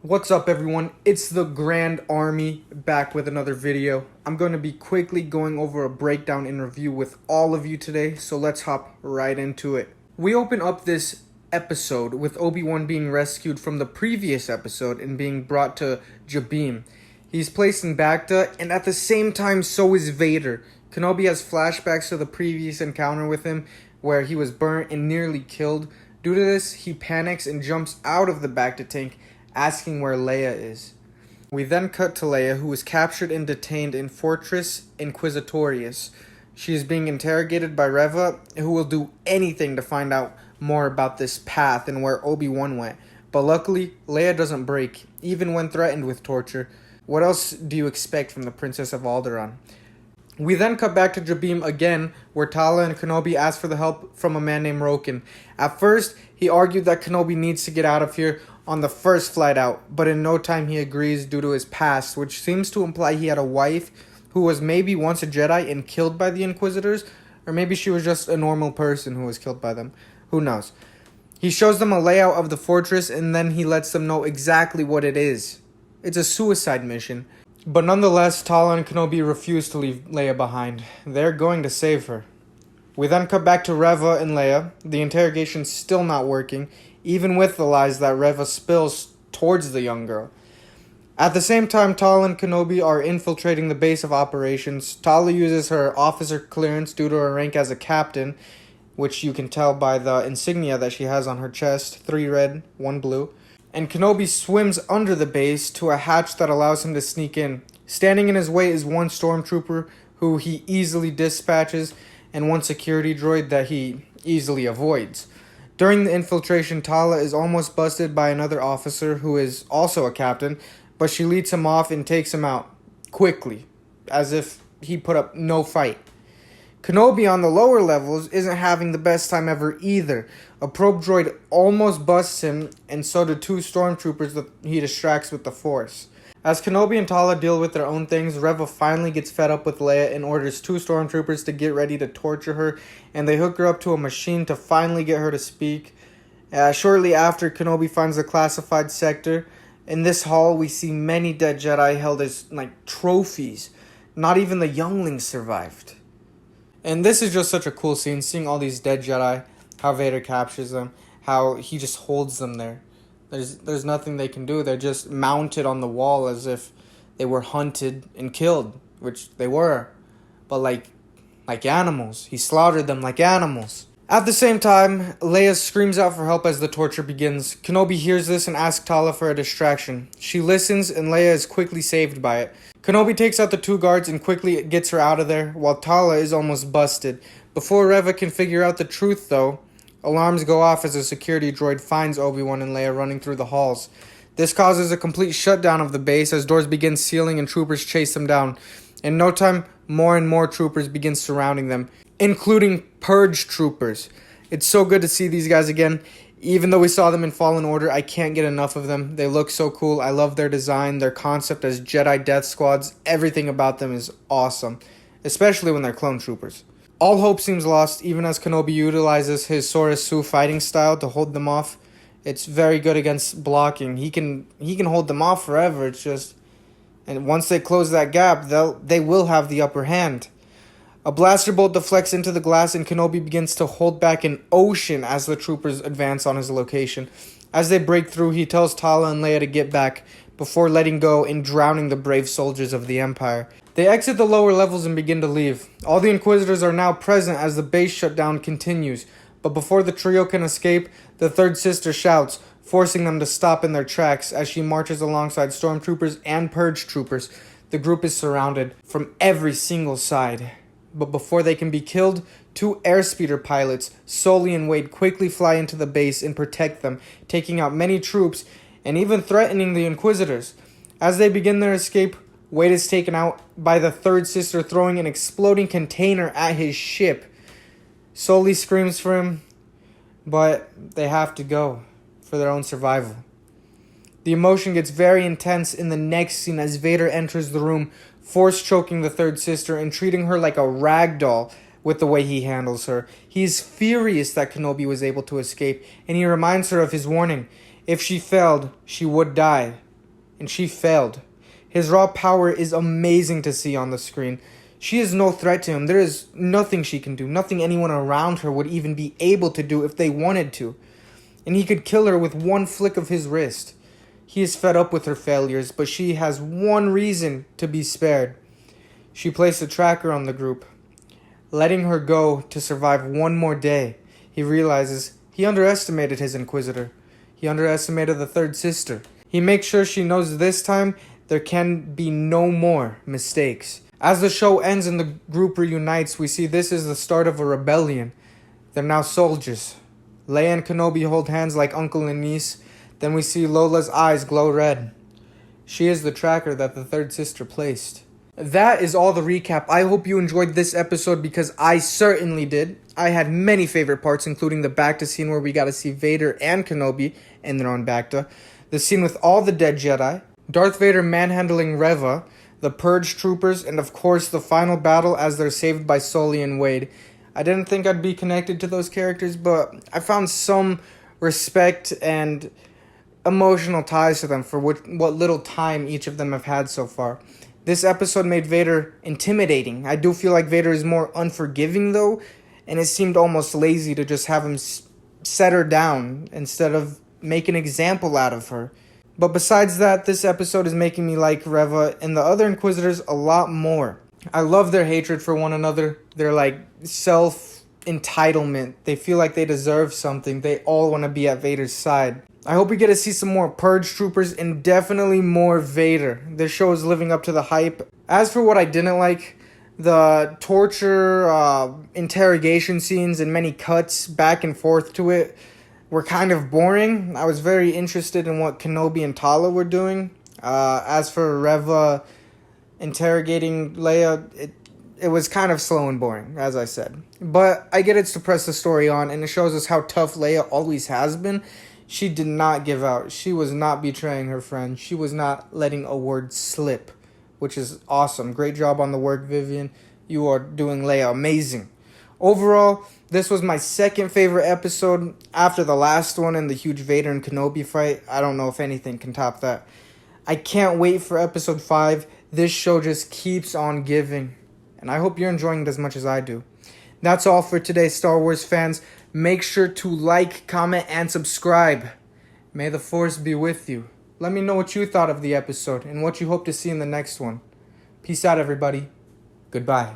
What's up everyone, it's the Grand Army back with another video. I'm going to be quickly going over a breakdown and review with all of you today, so let's hop right into it. We open up this episode with Obi-Wan being rescued from the previous episode and being brought to Jabim. He's placed in Bacta, and at the same time so is Vader. Kenobi has flashbacks to the previous encounter with him where he was burnt and nearly killed. Due to this, he panics and jumps out of the Bacta tank, asking where Leia is. We then cut to Leia, who is captured and detained in Fortress Inquisitorius. She is being interrogated by Reva, who will do anything to find out more about this path and where Obi-Wan went. But luckily, Leia doesn't break, even when threatened with torture. What else do you expect from the Princess of Alderaan? We then cut back to Jabim again, where Tala and Kenobi ask for the help from a man named Roken. At first, he argued that Kenobi needs to get out of here on the first flight out, but in no time he agrees due to his past, which seems to imply he had a wife who was maybe once a Jedi and killed by the Inquisitors, or maybe she was just a normal person who was killed by them. Who knows? He shows them a layout of the fortress and then he lets them know exactly what it is. It's a suicide mission. But nonetheless, Tala and Kenobi refuse to leave Leia behind. They're going to save her. We then cut back to Reva and Leia. The interrogation's still not working, even with the lies that Reva spills towards the young girl. At the same time, Tala and Kenobi are infiltrating the base of operations. Tala uses her officer clearance due to her rank as a captain, which you can tell by the insignia that she has on her chest, 3 red, 1 blue. And Kenobi swims under the base to a hatch that allows him to sneak in. Standing in his way is one stormtrooper who he easily dispatches, and one security droid that he easily avoids. During the infiltration, Tala is almost busted by another officer who is also a captain, but she leads him off and takes him out quickly, as if he put up no fight. Kenobi on the lower levels isn't having the best time ever either. A probe droid almost busts him, and so do 2 stormtroopers that he distracts with the Force. As Kenobi and Tala deal with their own things, Reva finally gets fed up with Leia and orders 2 stormtroopers to get ready to torture her, and they hook her up to a machine to finally get her to speak. Shortly after, Kenobi finds a classified sector. In this hall, we see many dead Jedi held as trophies. Not even the younglings survived. And this is just such a cool scene, seeing all these dead Jedi, how Vader captures them, how he just holds them there. There's nothing they can do. They're just mounted on the wall as if they were hunted and killed, which they were. But like animals. He slaughtered them like animals. At the same time, Leia screams out for help as the torture begins. Kenobi hears this and asks Tala for a distraction. She listens and Leia is quickly saved by it. Kenobi takes out the 2 guards and quickly gets her out of there, while Tala is almost busted. Before Reva can figure out the truth though, alarms go off as a security droid finds Obi-Wan and Leia running through the halls. This causes a complete shutdown of the base as doors begin sealing and troopers chase them down. In no time, more and more troopers begin surrounding them, including Purge troopers. It's so good to see these guys again. Even though we saw them in Fallen Order, I can't get enough of them. They look so cool. I love their design, their concept as Jedi Death Squads. Everything about them is awesome, especially when they're clone troopers. All hope seems lost, even as Kenobi utilizes his Sora Su fighting style to hold them off. It's very good against blocking. He can hold them off forever. It's just, and once they close that gap, they will have the upper hand. A blaster bolt deflects into the glass and Kenobi begins to hold back an ocean as the troopers advance on his location. As they break through, he tells Tala and Leia to get back before letting go and drowning the brave soldiers of the Empire. They exit the lower levels and begin to leave. All the Inquisitors are now present as the base shutdown continues, but before the trio can escape, the third sister shouts, forcing them to stop in their tracks as she marches alongside stormtroopers and purge troopers. The group is surrounded from every single side. But before they can be killed, 2 airspeeder pilots, Sully and Wade, quickly fly into the base and protect them, taking out many troops and even threatening the Inquisitors. As they begin their escape, Wade is taken out by the third sister throwing an exploding container at his ship. Sully screams for him, but they have to go for their own survival. The emotion gets very intense in the next scene as Vader enters the room, force choking the third sister and treating her like a rag doll with the way he handles her. He's furious that Kenobi was able to escape, and he reminds her of his warning. If she failed, she would die. and she failed. His raw power is amazing to see on the screen. She is no threat to him. There is nothing she can do, nothing anyone around her would even be able to do if they wanted to. And he could kill her with one flick of his wrist. He is fed up with her failures, but she has one reason to be spared. She placed a tracker on the group, letting her go to survive one more day. He realizes he underestimated his Inquisitor. He underestimated the third sister. He makes sure she knows this time there can be no more mistakes. As the show ends and the group reunites, we see this is the start of a rebellion. They're now soldiers. Leia and Kenobi hold hands like uncle and niece. Then we see Lola's eyes glow red. She is the tracker that the third sister placed. That is all the recap. I hope you enjoyed this episode because I certainly did. I had many favorite parts, including the Bacta scene where we got to see Vader and Kenobi in their own Bacta, the scene with all the dead Jedi, Darth Vader manhandling Reva, the Purge troopers, and of course the final battle as they're saved by Sully and Wade. I didn't think I'd be connected to those characters, but I found some respect and emotional ties to them for what little time each of them have had so far. This episode made Vader intimidating. I do feel like Vader is more unforgiving though, and it seemed almost lazy to just have him set her down instead of make an example out of her. But besides that, this episode is making me like Reva and the other Inquisitors a lot more. I love their hatred for one another. Their self-entitlement. They feel like they deserve something. They all want to be at Vader's side. I hope we get to see some more Purge troopers and definitely more Vader. This show is living up to the hype. As for what I didn't like, the torture, interrogation scenes and many cuts back and forth to it were kind of boring. I was very interested in what Kenobi and Tala were doing. As for Reva interrogating Leia, it was kind of slow and boring, as I said. But I get it's to press the story on, and it shows us how tough Leia always has been. She did not give out. She was not betraying her friend. She was not letting a word slip, which is awesome. Great job on the work, Vivian. You are doing Leia amazing. Overall, this was my second favorite episode after the last one and the huge Vader and Kenobi fight. I don't know if anything can top that. I can't wait for episode 5. This show just keeps on giving. And I hope you're enjoying it as much as I do. That's all for today, Star Wars fans. Make sure to like, comment, and subscribe. May the Force be with you. Let me know what you thought of the episode and what you hope to see in the next one. Peace out, everybody. Goodbye.